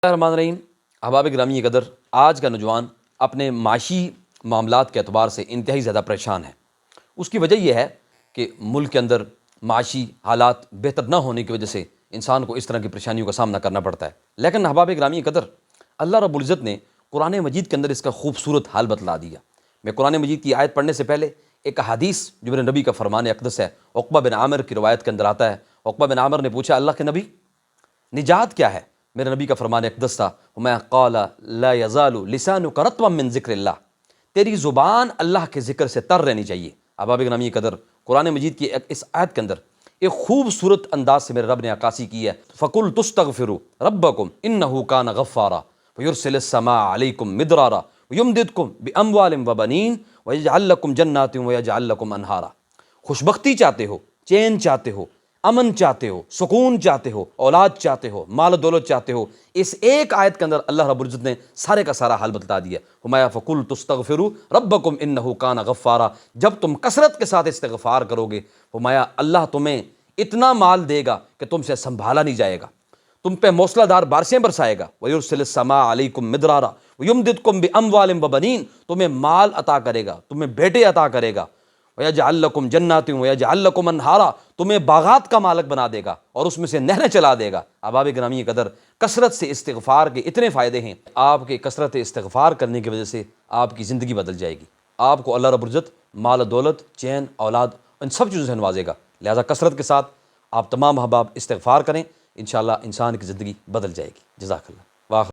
الرحمن الرحیم۔ احباب گرامی قدر، آج کا نوجوان اپنے معاشی معاملات کے اعتبار سے انتہائی زیادہ پریشان ہے۔ اس کی وجہ یہ ہے کہ ملک کے اندر معاشی حالات بہتر نہ ہونے کی وجہ سے انسان کو اس طرح کی پریشانیوں کا سامنا کرنا پڑتا ہے۔ لیکن احباب گرامی قدر، اللہ رب العزت نے قرآن مجید کے اندر اس کا خوبصورت حال بتلا دیا۔ میں قرآن مجید کی آیت پڑھنے سے پہلے ایک حدیث جو میرے نبی کا فرمان اقدس ہے، عقبہ بن عامر کی روایت کے اندر آتا ہے۔ عقبہ بن عامر نے پوچھا، اللہ کے نبی، نجات کیا ہے؟ میرے نبی کا فرمان اقدس تھا، وَمَا قَالَ لَا يَزَالُ لِسَانُكَ رَطْبًا مِّن ذِكْرِ اللَّهِ، تیری زبان اللہ کے ذکر سے تر رہنی چاہیے۔ احباب گرامی قدر، قرآن مجید کی اس آیت کے اندر ایک خوبصورت انداز سے میرے رب نے عکاسی کی ہے۔ فَقُلْتُ اسْتَغْفِرُوا رَبَّكُمْ إِنَّهُ كَانَ غَفَّارًا وَيُرْسِلِ السَّمَاءَ عَلَيْكُمْ مِدْرَارًا وَيُمْدِدْكُمْ بِأَمْوَالٍ وَبَنِينَ وَيَجْعَلْ لَكُمْ جَنَّاتٍ وَيَجْعَلْ لَكُمْ أَنْهَارًا۔ خوشبختی چاہتے ہو، چین چاہتے ہو، امن چاہتے ہو، سکون چاہتے ہو، اولاد چاہتے ہو، مال و دولت چاہتے ہو، اس ایک آیت کے اندر اللہ رب العزت نے سارے کا سارا حال بتا دیا۔ ہمایا فَقُلْتُ اسْتَغْفِرُوا رَبَّكُمْ إِنَّهُ كَانَ غَفَّارًا، جب تم کثرت کے ساتھ استغفار کرو گے، ہمایا اللہ تمہیں اتنا مال دے گا کہ تم سے سنبھالا نہیں جائے گا، تم پہ موسلا دار بارشیں برسائے گا۔ وَيُرْسِلِ السَّمَاءَ عَلَيْكُمْ مِدْرَارًا وَيُمْدِدْكُمْ بِأَمْوَالٍ وَبَنِينَ، تمہیں مال عطا کرے گا، تمہیں بیٹے عطا کرے گا۔ وَيَجْعَلْ لَكُمْ جَنَّاتٍ وَيَجْعَلْ لَكُمْ أَنْهَارًا، تمہیں باغات کا مالک بنا دے گا اور اس میں سے نہریں چلا دے گا۔ احباب گرامی قدر، کثرت سے استغفار کے اتنے فائدے ہیں، آپ کے کثرت استغفار کرنے کی وجہ سے آپ کی زندگی بدل جائے گی۔ آپ کو اللہ رب العزت مال و دولت، چین، اولاد، ان سب چیزوں سے نوازے گا۔ لہذا کثرت کے ساتھ آپ تمام احباب استغفار کریں، انشاءاللہ انسان کی زندگی بدل جائے گی۔ جزاک اللہ۔